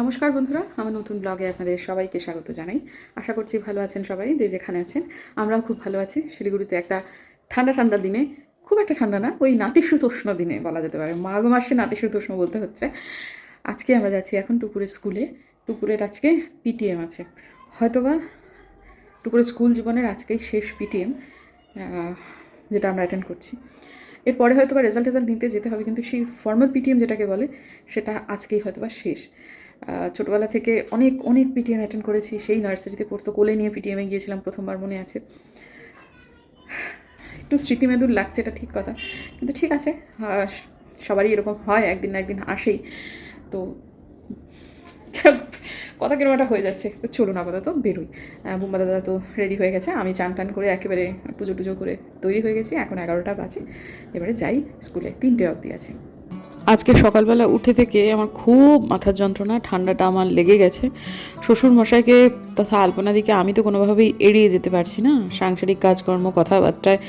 নমস্কার বন্ধুরা, আমার নতুন ব্লগে আপনাদের সবাইকে স্বাগত জানাই। আশা করছি ভালো আছেন সবাই, যে যেখানে আছেন। আমরাও খুব ভালো আছি। শিলিগুড়িতে একটা ঠান্ডা ঠান্ডা দিনে, খুব একটা ঠান্ডা না, ওই নাতিশীতোষ্ণ দিনে বলা যেতে পারে, মাঘ মাসে নাতিশীতোষ্ণ বলতে হচ্ছে। আজকে আমরা যাচ্ছি এখন টুকুরের স্কুলে। টুকুরের আজকে পিটিএম আছে, হয়তোবা টুকুরের স্কুল জীবনের আজকেই শেষ পিটিএম, যেটা আমরা অ্যাটেন্ড করছি। এরপরে হয়তোবা রেজাল্ট নিতে যেতে হবে, কিন্তু সেই ফর্মাল পিটিএম যেটাকে বলে সেটা আজকেই হয়তোবা শেষ। ছোটোবেলা থেকে অনেক অনেক পিটিএম অ্যাটেন্ড করেছি। সেই নার্সারিতে পড়তো, কোলে নিয়ে পিটিএমে গিয়েছিলাম প্রথমবার, মনে আছে। একটু স্মৃতিমেদুর লাগছে, এটা ঠিক কথা, কিন্তু ঠিক আছে, সবারই এরকম হয়, একদিন না একদিন আসেই। তো কথা কিরকম একটা হয়ে যাচ্ছে। তো চলুন আপাতত বেরোই। বুম্বা দাদা তো রেডি হয়ে গেছে, আমি চান টান করে একেবারে পুজো টুজো করে তৈরি হয়ে গেছি। এখন 11টা বাজে, এবারে যাই স্কুলে, 3টে অবধি আছে। আজকে সকালবেলা উঠে থেকে আমার খুব মাথার যন্ত্রণা, ঠান্ডাটা আমার লেগে গেছে। শ্বশুর মশাইকে তথা আলপনাদিকে আমি তো কোনোভাবেই এড়িয়ে যেতে পারছি না সাংসারিক কাজকর্ম কথাবার্তায়।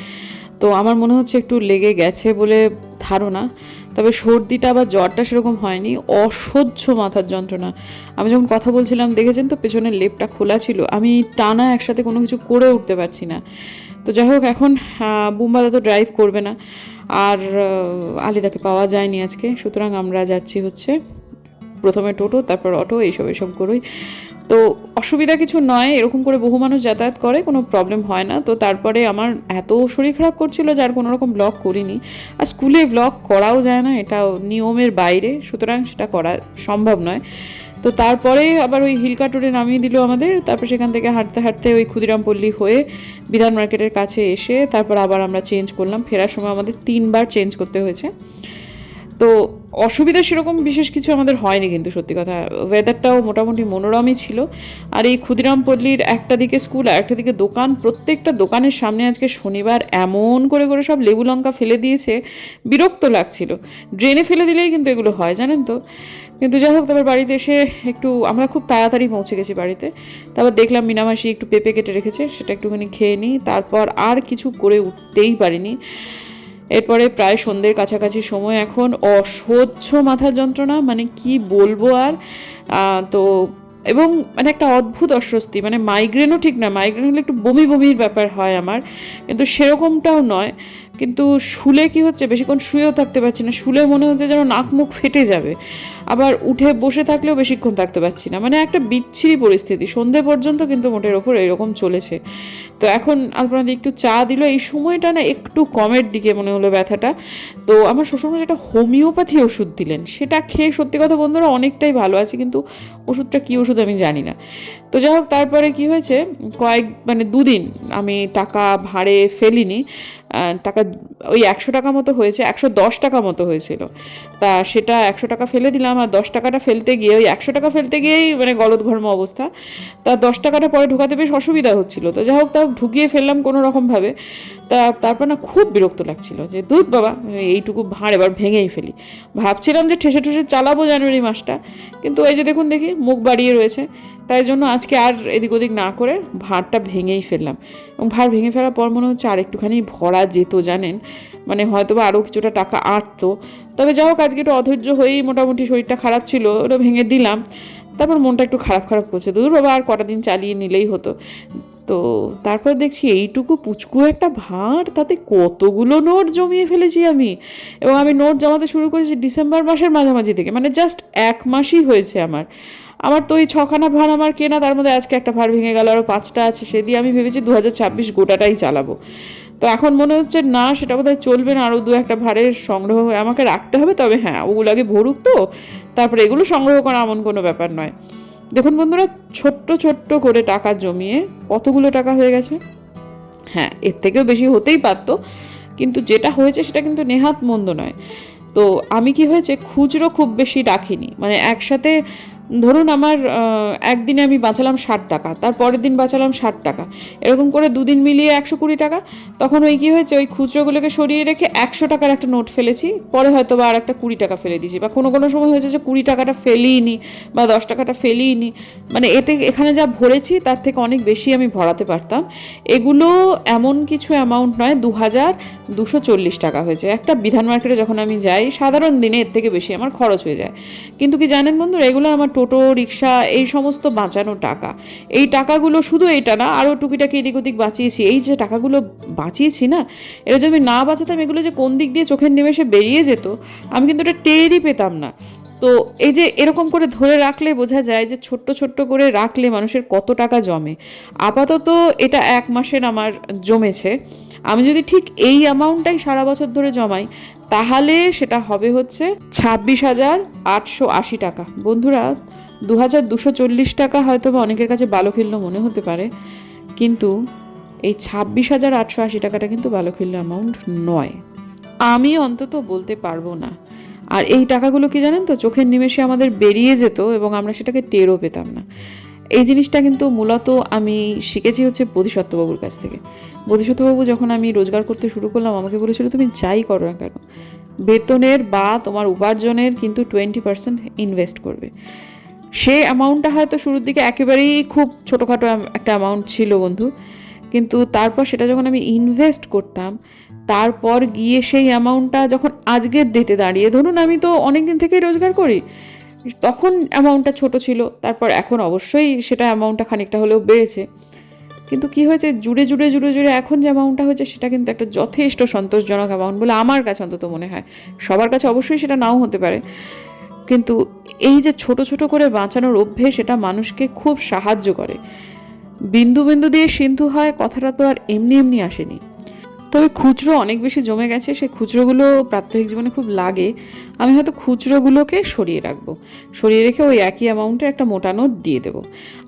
তো আমার মনে হচ্ছে একটু লেগে গেছে বলে ধারণা। তবে সর্দিটা বা জ্বরটা সেরকম হয়নি, অসহ্য মাথার যন্ত্রণা। আমি যখন কথা বলছিলাম দেখেছেন তো, পেছনের লেপটা খোলা ছিল, আমি টানা একসাথে কোনো কিছু করে উঠতে পারছি না। তো যাই হোক, এখন বুম্বাদা তো ড্রাইভ করবে না, আর আলিদাকে পাওয়া যায়নি আজকে, সুতরাং আমরা যাচ্ছি হচ্ছে প্রথমে টোটো, তারপর অটো, এইসব করেই। তো অসুবিধা কিছু নয়, এরকম করে বহু মানুষ যাতায়াত করে, কোনো প্রবলেম হয় না। তো তারপরে আমার এত শরীর খারাপ করছিল যার কোনো রকম ব্লগ করিনি। আর স্কুলে ব্লগ করাও যায় না, এটাও নিয়মের বাইরে, সুতরাং সেটা করা সম্ভব নয়। তো তারপরে আবার ওই হিলকাটোরে নামিয়ে দিল আমাদের। তারপর সেখান থেকে হাঁটতে হাঁটতে ওই ক্ষুদিরামপল্লী হয়ে বিধান মার্কেটের কাছে এসে তারপর আবার আমরা চেঞ্জ করলাম। ফেরার সময় আমাদের 3বার চেঞ্জ করতে হয়েছে। তো অসুবিধা সেরকম বিশেষ কিছু আমাদের হয়নি, কিন্তু সত্যি কথা ওয়েদারটাও মোটামুটি মনোরমই ছিল। আর এই ক্ষুদিরামপল্লীর একটা দিকে স্কুল আর একটা দিকে দোকান, প্রত্যেকটা দোকানের সামনে আজকে শনিবার এমন করে করে সব লেবু লঙ্কা ফেলে দিয়েছে, বিরক্ত লাগছিল। ড্রেনে ফেলে দিলেই কিন্তু এগুলো হয়, জানেন তো। কিন্তু যাই হোক, তারপর বাড়িতে এসে একটু আমরা খুব তাড়াতাড়ি পৌঁছে গেছি বাড়িতে। তারপর দেখলাম মিনামাসি একটু পেঁপে কেটে রেখেছে, সেটা একটুখানি খেয়ে নিই। তারপর আর কিছু করে উঠতেই পারিনি। এরপরে প্রায় সন্ধ্যের কাছাকাছি সময়, এখন অসহ্য মাথার যন্ত্রণা, মানে কি বলবো আর। তো এবং মানে একটা অদ্ভুত অস্বস্তি, মানে মাইগ্রেনও ঠিক না, মাইগ্রেন হলে একটু বমি বমির ব্যাপার হয় আমার, কিন্তু সেরকমটাও নয়। কিন্তু শুলে কি হচ্ছে, বেশিক্ষণ শুয়েও থাকতে পারছি না, শুলে মনে হচ্ছে যেন নাক মুখ ফেটে যাবে। আবার উঠে বসে থাকলেও বেশিক্ষণ থাকতে পারছি না, মানে একটা বিচ্ছিরি পরিস্থিতি। সন্ধে পর্যন্ত কিন্তু মোটের ওপর এরকম চলেছে। তো এখন আপনাদের একটু চা দিল, এই সময়টা না একটু কমের দিকে মনে হলো ব্যথাটা। তো আমার শ্বশুরমশাই একটা হোমিওপ্যাথি ওষুধ দিলেন, সেটা খেয়ে সত্যি কথা বন্ধুরা অনেকটাই ভালো আছে, কিন্তু ওষুধটা কী ওষুধ আমি জানি না। তো যাই হোক, তারপরে কি হয়েছে, মানে 2 দিন আমি টাকা ভাড়ে ফেলিনি। টাকা ওই 100 টাকা মতো হয়েছে, 110 টাকা মতো হয়েছিল। তা সেটা 100 টাকা ফেলে দিলাম, আর 10 টাকাটা ফেলতে গিয়ে, ওই 100 টাকা ফেলতে গিয়েই মানে গলদঘর্ম অবস্থা। তা 10 টাকাটা পরে ঢোকাতে বেশ অসুবিধা হচ্ছিল। তো যাই হোক, তাও ঢুকিয়ে ফেললাম কোনো রকমভাবে। তারপর না খুব বিরক্ত লাগছিল, যে দুধ বাবা, এইটুকু ভাঁড় এবার ভেঙেই ফেলি। ভাবছিলাম যে ঠেসে ঠেসে চালাবো জানুয়ারি মাসটা, কিন্তু এই যে দেখুন দেখি মুখ বাড়িয়ে রয়েছে। তাই জন্য আজকে আর এদিক ওদিক না করে ভাঁড়টা ভেঙেই ফেললাম। এবং ভাঁড় ভেঙে ফেলার পর মনে হচ্ছে আর একটুখানি ভরা যেত, জানেন, মানে হয়তো বা আরও কিছুটা টাকা আটতো। তবে যাই হোক, আজকে একটু অধৈর্য হয়েই মোটামুটি শরীরটা খারাপ ছিল, ওটা ভেঙে দিলাম। তারপর মনটা একটু খারাপ খারাপ করছে, দূর বাবা আর কটা দিন চালিয়ে নিলেই হতো। তো তারপর দেখছি এইটুকু পুচকু একটা ভাঁড়, তাতে কতগুলো নোট জমিয়ে ফেলেছি আমি। এবং আমি নোট জমাতে শুরু করেছি ডিসেম্বর মাসের মাঝামাঝি থেকে, মানে জাস্ট 1 মাসই হয়েছে আমার। আমার তো ওই 6খানা ভাঁড় আমার কেনা, তার মধ্যে আজকে একটা ভাঁড় ভেঙে গেল, আরও 5টা আছে। সে দিয়ে আমি ভেবেছি 2026 গোটাটাই চালাবো। তো এখন মনে হচ্ছে না, সেটা বোধহয় চলবে না, আরও 2-1টা ভাঁড়ের সংগ্রহ হয়ে আমাকে রাখতে হবে। তবে হ্যাঁ, ওগুলো আগে ভরুক, তো তারপরে এগুলো সংগ্রহ করা এমন কোনো ব্যাপার নয়। দেখুন বন্ধুরা, ছোট্ট ছোট্ট করে টাকা জমিয়ে কতগুলো টাকা হয়ে গেছে। হ্যাঁ, এর থেকেও বেশি হতেই পারতো, কিন্তু যেটা হয়েছে সেটা কিন্তু নেহাত মন্দ নয়। তো আমি কি হয়েছে, খুচরো খুব বেশি রাখিনি, মানে একসাথে ধরুন আমার একদিনে আমি বাঁচালাম 60 টাকা, তার পরের দিন বাঁচালাম 60 টাকা, এরকম করে 2 দিন মিলিয়ে 120 টাকা। তখন ওই কী হয়েছে, ওই খুচরোগুলোকে সরিয়ে রেখে 100 টাকার একটা নোট ফেলেছি, পরে হয়তো বা আর একটা 20 টাকা ফেলে দিয়েছি, বা কোনো কোনো সময় হয়েছে যে 20 টাকাটা ফেলিই নি, বা 10 টাকাটা ফেলিই নি। মানে এখানে যা ভরেছি তার থেকে অনেক বেশি আমি ভরাতে পারতাম। এগুলো এমন কিছু অ্যামাউন্ট নয়, 2240 টাকা হয়েছে। একটা বিধান মার্কেটে যখন আমি যাই সাধারণ দিনে এর থেকে বেশি আমার খরচ হয়ে যায়। কিন্তু কি জানেন বন্ধুরা, এগুলো আমার টোটো রিক্সা এই সমস্ত বাঁচানো টাকা, এই টাকাগুলো শুধু এটা না, আরও টুকিটাকি এদিক ওদিক বাঁচিয়েছি। এই যে টাকাগুলো বাঁচিয়েছি না, এটা যদি আমি না বাঁচাতাম, এগুলো যে কোন দিক দিয়ে চোখের নিমেষে বেরিয়ে যেত আমি কিন্তু এটা টেরই পেতাম না। তো এই যে এরকম করে ধরে রাখলে বোঝা যায় যে ছোট্ট ছোট্ট করে রাখলে মানুষের কত টাকা জমে। আপাতত এটা 1 মাসের আমার জমেছে। আমি যদি ঠিক এই অ্যামাউন্টটাই সারা বছর ধরে জমাই তাহলে সেটা হবে হচ্ছে 26,880 টাকা। বন্ধুরা, 2,240 টাকা হয়তো বা অনেকের কাছে বালখিল্য মনে হতে পারে, কিন্তু এই 26,880 টাকাটা কিন্তু বালখিল্য অ্যামাউন্ট নয়, আমি অন্তত বলতে পারবো না। আর এই টাকাগুলো কি জানেন তো, চোখের নিমেষে আমাদের বেরিয়ে যেত এবং আমরা সেটাকে টেরও পেতাম না। এই জিনিসটা কিন্তু মূলত আমি শিখেছি হচ্ছে বোধিসত্ত্ববাবুর কাছ থেকে। বোধিসত্ত্ববাবু যখন আমি রোজগার করতে শুরু করলাম আমাকে বলেছিল, তুমি যাই করো না কেন বেতনের বা তোমার উপার্জনের কিন্তু 20% ইনভেস্ট করবে। সে অ্যামাউন্টটা হয়তো শুরুর দিকে একেবারেই খুব ছোটোখাটো একটা অ্যামাউন্ট ছিল বন্ধু, কিন্তু তারপর সেটা যখন আমি ইনভেস্ট করতাম, তারপর গিয়ে সেই অ্যামাউন্টটা যখন আজকের ডেটে দাঁড়িয়ে, ধরুন আমি তো অনেক দিন থেকেই রোজগার করি, তখন অ্যামাউন্টটা ছোট ছিল, তারপর এখন অবশ্যই সেটা অ্যামাউন্টটা খানিকটা হলেও বেড়েছে, কিন্তু কি হয়েছে জুড়ে জুড়ে জুড়ে জুড়ে এখন যে অ্যামাউন্টটা হয়েছে সেটা কিন্তু একটা যথেষ্ট সন্তোষজনক অ্যামাউন্ট বলে আমার কাছে অন্তত মনে হয়। সবার কাছে অবশ্যই সেটা নাও হতে পারে, কিন্তু এই যে ছোট ছোট করে বাঁচানোর অভ্যেস সেটা মানুষকে খুব সাহায্য করে। বিন্দু বিন্দু দিয়ে সিন্ধু হয় কথাটা তো আর এমনি এমনি আসেনি। তবে খুচরো অনেক বেশি জমে গেছে, সেই খুচরোগুলো প্রাত্যহিক জীবনে খুব লাগে। আমি হয়তো খুচরোগুলোকে সরিয়ে রাখবো, সরিয়ে রেখে ওই একই অ্যামাউন্টের একটা মোটা নোট দিয়ে দেবো।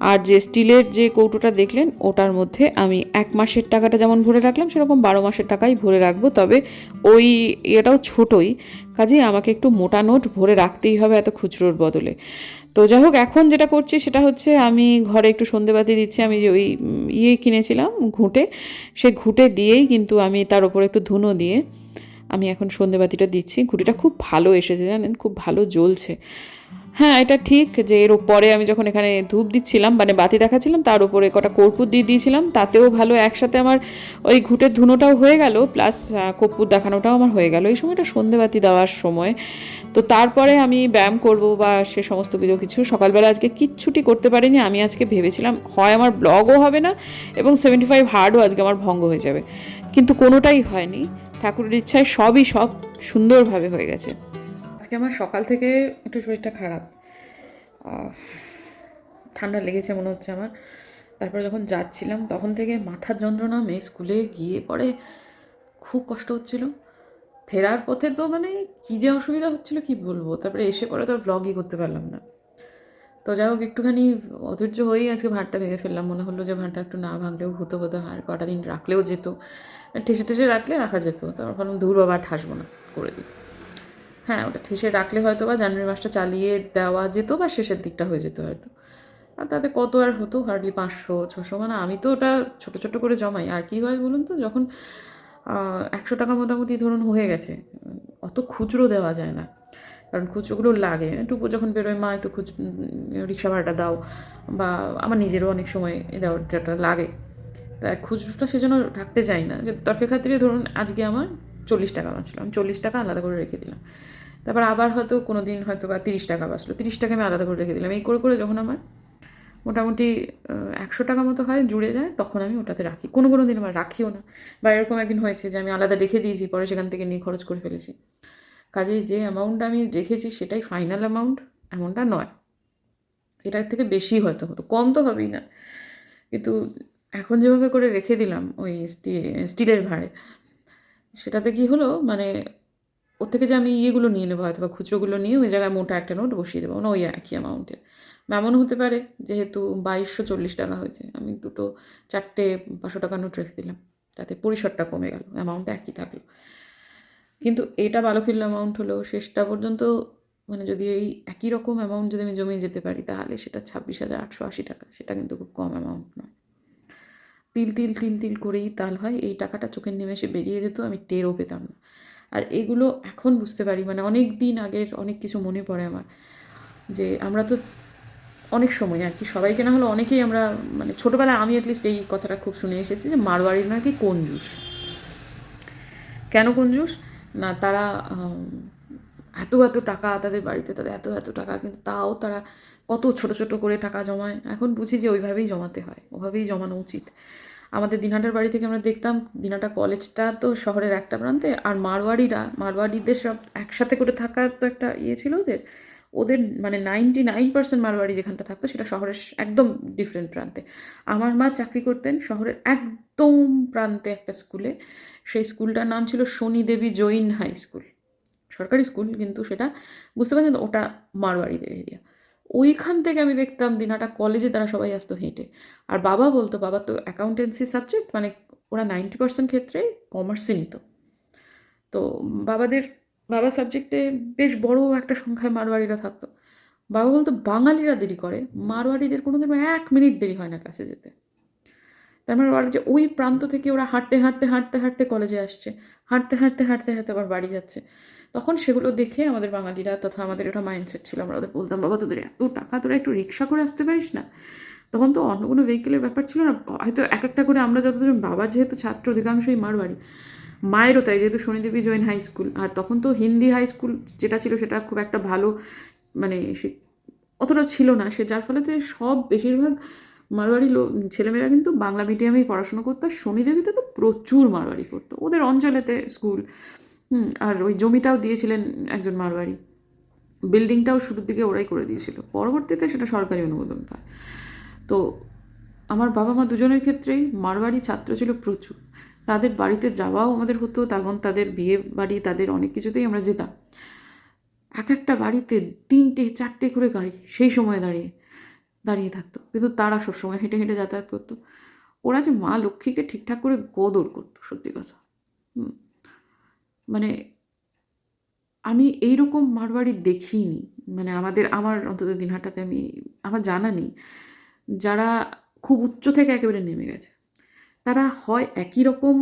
আর যে স্টিলের যে কৌটোটা দেখলেন ওটার মধ্যে আমি 1 মাসের টাকাটা যেমন ভরে রাখলাম সেরকম 12 মাসের টাকাই ভরে রাখবো। তবে ওই এটাও ছোটোই, কাজেই আমাকে একটু মোটা নোট ভরে রাখতেই হবে এত খুচরোর বদলে। তো যাই হোক, এখন যেটা করছি সেটা হচ্ছে আমি ঘরে একটু সন্ধেবাতি দিচ্ছি। আমি যে ওই কিনেছিলাম ঘুঁটে, সে ঘুঁটে দিয়েই কিন্তু আমি তার উপরে একটু ধুনো দিয়ে আমি এখন সন্ধেবাতিটা দিচ্ছি। ঘুঁটিটা খুব ভালো এসেছে জানেন, খুব ভালো জ্বলছে। হ্যাঁ, এটা ঠিক যে এর পরে আমি যখন এখানে ধূপ দিচ্ছিলাম মানে বাতি দেখাচ্ছিলাম তার উপরে কটা কর্পূর দিয়ে দিয়েছিলাম, তাতেও ভালো একসাথে আমার ওই ঘুঁটের ধুনোটাও হয়ে গেল প্লাস কর্পূর দেখানোটাও আমার হয়ে গেল। এই সময়টা সন্ধেবাতি দেওয়ার সময়। তো তারপরে আমি ব্যায়াম করব বা সে সমস্ত কিছু সকালবেলা আজকে কিচ্ছুটি করতে পারিনি। আমি আজকে ভেবেছিলাম হয় আমার ব্লগও হবে না এবং 75 হার্ডও আজকে আমার ভঙ্গ হয়ে যাবে, কিন্তু কোনোটাই হয়নি। ঠাকুরের ইচ্ছায় সবই সব সুন্দরভাবে হয়ে গেছে। আজকে আমার সকাল থেকে একটু শরীরটা খারাপ, ঠান্ডা লেগেছে মনে হচ্ছে আমার। তারপরে যখন যাচ্ছিলাম তখন থেকে মাথার যন্ত্রণা, মেয়ে স্কুলে গিয়ে পরে খুব কষ্ট হচ্ছিল। ফেরার পথে তো মানে কী যে অসুবিধা হচ্ছিলো কি বলবো, তারপরে এসে পরে তো ব্লগই করতে পারলাম না। তো যাই হোক, একটুখানি অধৈর্য হয়েই আজকে ভাঁড়টা ভেঙে ফেললাম। মনে হলো যে ভাঁড়টা একটু না ভাঙলেও হতো বোধহয়, আর কটা দিন রাখলেও যেত, ঠেসে ঠেসে রাখলে রাখা যেত। তারপর ভাবলাম ধুর বাবা ঠাসবো না, করে দিই। হ্যাঁ, ওটা ঠেসে রাখলে হয়তো বা জানুয়ারি মাসটা চালিয়ে দেওয়া যেত বা শেষের দিকটা হয়ে যেত হয়তো। আর তাতে কত আর হতো, হার্ডলি 500-600, মানে আমি তো ওটা ছোটো ছোটো করে জমাই। আর কি হয় বলুন তো, যখন 100 টাকা মোটামুটি ধরুন হয়ে গেছে, অত খুচরো দেওয়া যায় না, কারণ খুচরোগুলো লাগে। একটু যখন বেরোয় মা একটু রিক্সা ভাড়াটা দাও, বা আমার নিজেরও অনেক সময় দেওয়াটা লাগে, তাই খুচরোটা সেজন্য রাখতে চাই না। যে তর্কের খাতিরে ধরুন আজকে আমার 40 টাকা বাঁচলো, আমি 40 টাকা আলাদা করে রেখে দিলাম। তারপর আবার হয়তো কোনো দিন হয়তো বা 30 টাকা বাঁচলো, 30 টাকা আমি আলাদা করে রেখে দিলাম। এই করে করে যখন আমার মোটামুটি 100 টাকা মতো হয়, জুড়ে যায়, তখন আমি ওটাতে রাখি। কোনো কোনো দিন আমার রাখিও না, বা এরকম একদিন হয়েছে যে আমি আলাদা রেখে দিয়েছি, পরে সেখান থেকে নিয়ে খরচ করে ফেলেছি। কাজেই যে অ্যামাউন্টটা আমি রেখেছি সেটাই ফাইনাল অ্যামাউন্ট, এমনটা নয়। এটার থেকে বেশি হয়তো হতো, কম তো হবেই না। কিন্তু এখন যেভাবে করে রেখে দিলাম ওই স্টিলের ভাঁড়ে, সেটাতে কি হলো মানে ওর থেকে যে আমি ইয়েগুলো নিয়ে নেবো হয়তো বা খুচরোগুলো নিয়ে ওই জায়গায় মোটা একটা নোট বসিয়ে দেবো না, ওই একই অ্যামাউন্টের। এমন হতে পারে যেহেতু 2240 টাকা হয়েছে, আমি দুটো 4টে 500 টাকা নোট রেখে দিলাম, তাতে পরিসরটা কমে গেল, অ্যামাউন্টটা একই থাকলো। কিন্তু এটা বালখিল্য অ্যামাউন্ট হলো শেষটা পর্যন্ত, মানে যদি এই একই রকম অ্যামাউন্ট যদি আমি জমিয়ে যেতে পারি তাহলে সেটা 26,880 টাকা, সেটা কিন্তু খুব কম অ্যামাউন্ট নয়। তিল তিল তিল তিল করেই তাল হয়, এই টাকাটা চোখের নিমেষে বেরিয়ে যেত, আমি টেরও পেতাম না। আর এগুলো এখন বুঝতে পারি, মানে অনেক দিন আগের অনেক কিছু মনে পড়ে আমার, যে আমরা তো অনেক সময় আর কি, সবাইকে না হলে অনেকেই আমরা, মানে ছোটোবেলায় আমি অ্যাটলিস্ট এই কথাটা খুব শুনে এসেছি যে মারওয়াড়ির নাকি কঞ্জুস। কেন কঞ্জুস না, তারা এত এত টাকা তাদের বাড়িতে, তাদের এত এত টাকা, কিন্তু তাও তারা কত ছোট ছোট করে টাকা জমায়, এখন বুঝি যে ওইভাবেই জমাতে হয়, ওভাবেই জমানো উচিত। আমাদের দিনহাটার বাড়ি থেকে আমরা দেখতাম, দিনহাটা কলেজটা তো শহরের একটা প্রান্তে, আর মারওয়াড়িদের সব একসাথে করে থাকার তো একটা ইয়ে ছিল ওদের। ওদের মানে 99% মারওয়াড়ি যেখানটা থাকতো সেটা শহরের একদম ডিফারেন্ট প্রান্তে। আমার মা চাকরি করতেন শহরের একদম প্রান্তে একটা স্কুলে। সেই স্কুলটার নাম ছিল শনি দেবী জৈন হাই স্কুল, সরকারি স্কুল, কিন্তু সেটা বুঝতে পারছেন তো, ওটা মারওয়াড়িদের এরিয়া। ওইখান থেকে আমি দেখতাম দিনহাটা কলেজে তারা সবাই আসতো হেঁটে। আর বাবা বলতো, বাবা তো অ্যাকাউন্টেন্সি সাবজেক্ট, মানে ওরা 90% ক্ষেত্রে কমার্সে নিত। তো বাবাদের বাবা সাবজেক্টে বেশ বড় একটা সংখ্যায় মারওয়াড়িরা থাকতো। বাবা বলতো বাঙালিরা দেরি করে, মারওয়াড়িদের কোনোদিনও 1 মিনিট দেরি হয় না ক্লাসে যেতে। তার মানে ওরা যে ওই প্রান্ত থেকে ওরা হাঁটতে হাঁটতে হাঁটতে হাঁটতে কলেজে আসছে, হাঁটতে হাঁটতে হাঁটতে হাঁটতে আবার বাড়ি যাচ্ছে। তখন সেগুলো দেখে আমাদের বাঙালিরা তথা আমাদের একটা মাইন্ডসেট ছিল, আমরা ওদের বলতাম, বাবা তোদের এত টাকা, তোরা একটু রিক্সা করে আসতে পারিস না। তখন তো অন্য কোনো ভেহিকেলের ব্যাপার ছিল না, হয়তো এক একটা করে আমরা যতজন, বাবার যেহেতু ছাত্র অধিকাংশই মারবাড়ি, মায়েরও তাই, যেহেতু শনিদেবী জৈন হাই স্কুল। আর তখন তো হিন্দি হাই স্কুল যেটা ছিল সেটা খুব একটা ভালো, মানে অতটা ছিল না সে, যার ফলেতে সব বেশিরভাগ মারওয়াড়ি ছেলেমেয়েরা কিন্তু বাংলা মিডিয়ামেই পড়াশোনা করতো। আর শনিদেবীতে তো প্রচুর মারওয়াড়ি করতো, ওদের অঞ্চলেতে স্কুল। আর ওই জমিটাও দিয়েছিলেন একজন মারওয়াড়ি, বিল্ডিংটাও শুরুর দিকে ওরাই করে দিয়েছিল, পরবর্তীতে সেটা সরকারি অনুমোদন পায়। তো আমার বাবা মা দুজনের ক্ষেত্রেই মারওয়াড়ি ছাত্র ছিল প্রচুর। তাদের বাড়িতে যাওয়াও আমাদের হতো, তখন তাদের বিয়ে বাড়ি, তাদের অনেক কিছুতেই আমরা যেতাম। এক একটা বাড়িতে 3টে 4টে করে গাড়ি সেই সময় দাঁড়িয়ে দাঁড়িয়ে থাকতো, কিন্তু তারা সবসময় হেঁটে হেঁটে যাতায়াত করতো। ওরা যে মা লক্ষ্মীকে ঠিকঠাক করে কদর করতো, সত্যি কথা। মানে আমি এইরকম মারবাড়ি দেখিনি, মানে আমার অন্তত দিনহাটাতে আমার জানা নেই যারা খুব উচ্চ থেকে একেবারে নেমে গেছে। তারা হয় একই রকম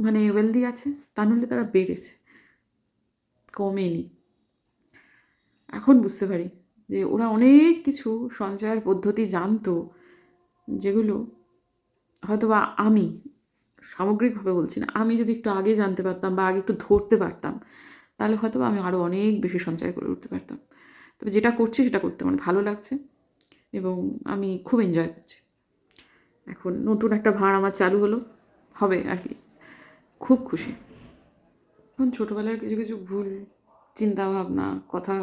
মানে ওয়েলদি আছে, তা নাহলে তারা বেড়েছে, কমেনি। এখন বুঝতে পারি যে ওরা অনেক কিছু সঞ্চয়ের পদ্ধতি জানতো, যেগুলো হয়তো বা আমি, সামগ্রিকভাবে বলছি না, আমি যদি একটু আগে জানতে পারতাম বা আগে একটু ধরতে পারতাম, তাহলে হয়তো আমি আরও অনেক বেশি সঞ্চয় করে উঠতে পারতাম। তবে যেটা করছি সেটা করতে আমার ভালো লাগছে এবং আমি খুব এনজয় করছি। এখন নতুন একটা ভাড় আমার চালু হবে আর কি, খুব খুশি। এখন ছোটোবেলার কিছু কিছু ভুল চিন্তা ভাবনা কথা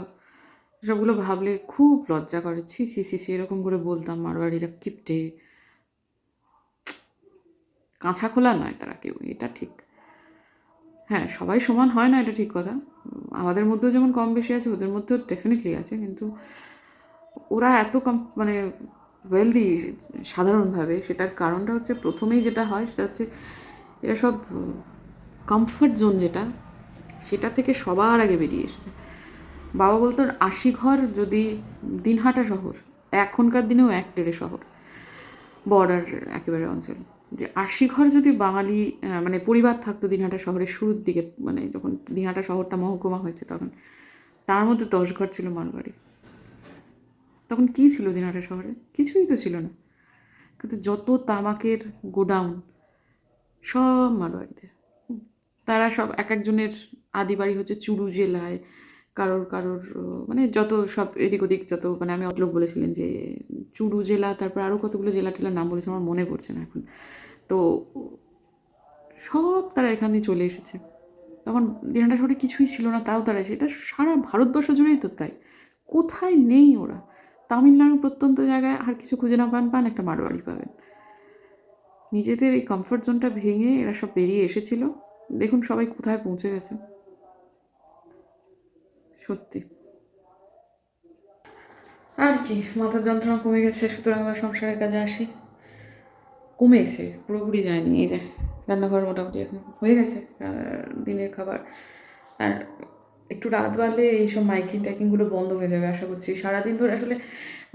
সবগুলো ভাবলে খুব লজ্জা করে। ছি ছি ছি ছি, এরকম করে বলতাম মারওয়াড়িরা কিপটে, কাঁচা খোলা নয় তারা কেউ, এটা ঠিক। হ্যাঁ, সবাই সমান হয় না, এটা ঠিক কথা। আমাদের মধ্যেও যেমন কম বেশি আছে, ওদের মধ্যেও ডেফিনেটলি আছে, কিন্তু ওরা এত মানে ওয়েলদি সাধারণভাবে, সেটার কারণটা হচ্ছে প্রথমেই যেটা হয় সেটা হচ্ছে এরা সব কমফর্ট জোন যেটা, সেটা থেকে সবার আগে বেরিয়ে এসেছে। বাবা বলতো 80 ঘর যদি, দিনহাটা শহর এখনকার দিনেও এক টেরে শহর, বর্ডার একেবারে অঞ্চল, যে 80 ঘর যদি বাঙালি মানে পরিবার থাকতো দিনহাটা শহরের শুরুর দিকে, মানে যখন দিনহাটা শহরটা মহকুমা হয়েছে তখন, তার মধ্যে 10 ঘর ছিল মারবাড়ি। তখন কী ছিল দিনহাটা শহরে? কিছুই তো ছিল না। কিন্তু যত তামাকের গোডাউন সব মারবাড়িতে। তারা সব এক একজনের আদি বাড়ি হচ্ছে চুরু জেলায়, কারোর কারোর মানে যত সব এদিক ওদিক যত, মানে আমি অতলোক বলেছিলেন যে চুরু জেলা, তারপর আরও কতগুলো জেলা টেলার নাম বলেছে, আমার মনে পড়ছে না এখন। তো সব তারা এখানে চলে এসেছে। তখন দিনহাটা শহরে কিছুই ছিল না, তাও তারা এসে, এটা সারা ভারতবর্ষ জুড়েই তো তাই, কোথায় নেই ওরা। তামিলনাড়ু প্রত্যন্ত জায়গায় আর কিছু খুঁজে না পান একটা মারোয়াড়ি পাবেন। নিজেদের এই কমফর্ট জোনটা ভেঙে এরা সব বেরিয়ে এসেছিল, দেখুন সবাই কোথায় পৌঁছে গেছে, সত্যি। আর কি, মাথার যন্ত্রণা কমে গেছে, সুতরাং আমরা সংসারের কাজে আসি। কমেছে, পুরোপুরি যায়নি। এই যে রান্নাঘর মোটামুটি এখন হয়ে গেছে দিনের খাবার। আর একটু রাত বাড়লে এইসব মাইকিং টাইকিংগুলো বন্ধ হয়ে যাবে আশা করছি। সারাদিন ধরে আসলে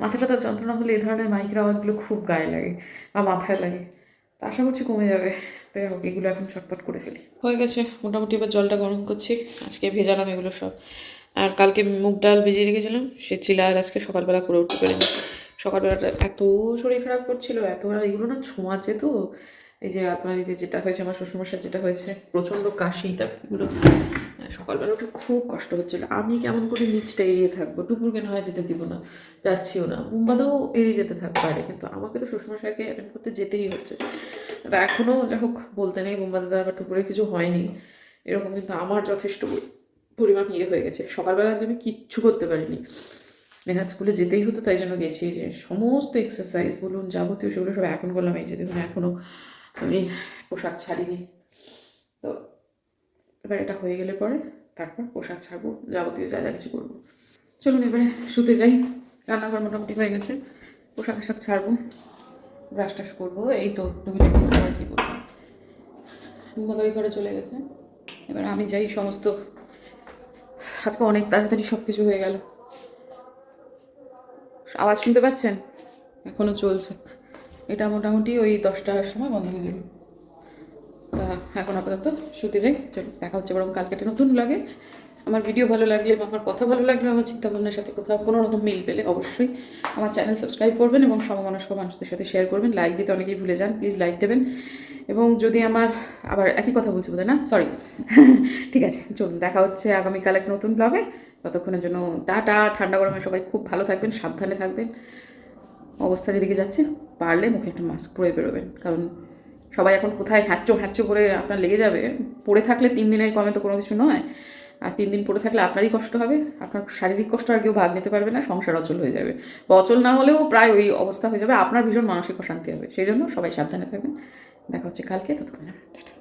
মাথাটা তার যন্ত্রণা হলে এই ধরনের মাইকের আওয়াজগুলো খুব গায়ে লাগে বা মাথায় লাগে, তা আশা করছি কমে যাবে। তাই হোক, এগুলো এখন চটপট করে ফেলি। হয়ে গেছে মোটামুটি, এবার জলটা গরম করছি। আজকে ভেজালাম এগুলো সব, আর কালকে মুগ ডাল ভিজিয়ে রেখেছিলাম, সে চিলা আর আজকে সকালবেলা করে উঠতে পারিনি। সকালবেলাটা এত শরীর খারাপ করছিল, আর এগুলো না ছোঁয়াচে তো, এই যে আপনার যেটা হয়েছে, আমার শ্বশুরমশার যেটা হয়েছে, প্রচণ্ড কাশি, তারপর এগুলো সকালবেলা উঠে খুব কষ্ট হচ্ছিল, আমি কেমন করে নিচটা এড়িয়ে থাকবো, টুপুরকে না হয় যেতে দিব না, যাচ্ছিও না, বুম্বাদাও এড়িয়ে যেতে থাকতে পারে, কিন্তু আমাকে তো শ্বশুরমশাইকে অ্যাটেন্ড করতে যেতেই হচ্ছে। তা এখনও যা হোক বলতে নেই, বুম্বাদা দ্বারা বা টুপুরে কিছু হয়নি এরকম, কিন্তু আমার যথেষ্ট পরিমাণ ইয়ে হয়ে গেছে। সকালবেলা আজকে আমি কিচ্ছু করতে পারিনি, নেহাত স্কুলে যেতেই হতো, তাই জন্য গেছি। যে সমস্ত এক্সারসাইজ বলুন যাবতীয় সেগুলো সব এখন করলাম, এই যে দেখুন এখনও আমি পোশাক ছাড়িনি। তো এবার এটা হয়ে গেলে পরে তারপর পোশাক ছাড়বো, যাবতীয় যা যা কিছু করবো। চলুন এবারে শুতে যাই, রান্নাঘর মোটামুটি হয়ে গেছে, পোশাক আশাক ছাড়বো, ব্রাশ টাশ করবো, এই তো টুকিটাকি আর কি করবো। ঘুমাতে ঘরে চলে গেছে, এবার আমি যাই সমস্ত, আজকে অনেক তাড়াতাড়ি সব কিছু হয়ে গেল। আওয়াজ শুনতে পাচ্ছেন? এখনও চলছে, এটা মোটামুটি ওই 10টার সময় বন্ধ হয়ে যাবে। তা এখন আপাতত শুতে যাই, চলো দেখা হচ্ছে বরং কালকে একটা নতুন লাগে। আমার ভিডিও ভালো লাগলে বা আমার কথা ভালো লাগলে, আমার চিন্তাভাবনার সাথে কোথাও কোনো রকম মিল পেলে অবশ্যই আমার চ্যানেল সাবস্ক্রাইব করবেন এবং সমমনস্ক মানুষদের সাথে শেয়ার করবেন। লাইক দিতে অনেকেই ভুলে যান, প্লিজ লাইক দেবেন। এবং যদি আমার আবার একই কথা বলছি বোধহয়, না সরি ঠিক আছে, চলুন দেখা হচ্ছে আগামীকাল এক নতুন ব্লগে। ততক্ষণের জন্য টাটা। ঠান্ডা গরমে সবাই খুব ভালো থাকবেন, সাবধানে থাকবেন। অবস্থা যেদিকে যাচ্ছে, পারলে মুখে একটা মাস্ক পরে বেরোবেন, কারণ সবাই এখন কোথায় হ্যাচ্চো হ্যাচ্চো করে আপনার লেগে যাবে। পড়ে থাকলে 3 দিনের কমে তো কোনো কিছু নয়, আর 3 দিন পড়ে থাকলে আপনারই কষ্ট হবে, আপনার শারীরিক কষ্ট আর কেউ ভাগ নিতে পারবে না, সংসার অচল হয়ে যাবে, বা অচল না হলেও প্রায় ওই অবস্থা হয়ে যাবে, আপনার ভীষণ মানসিক অশান্তি হবে। সেই জন্য সবাই সাবধানে থাকবেন, দেখা হচ্ছে কালকে, ততক্ষণ টাটা।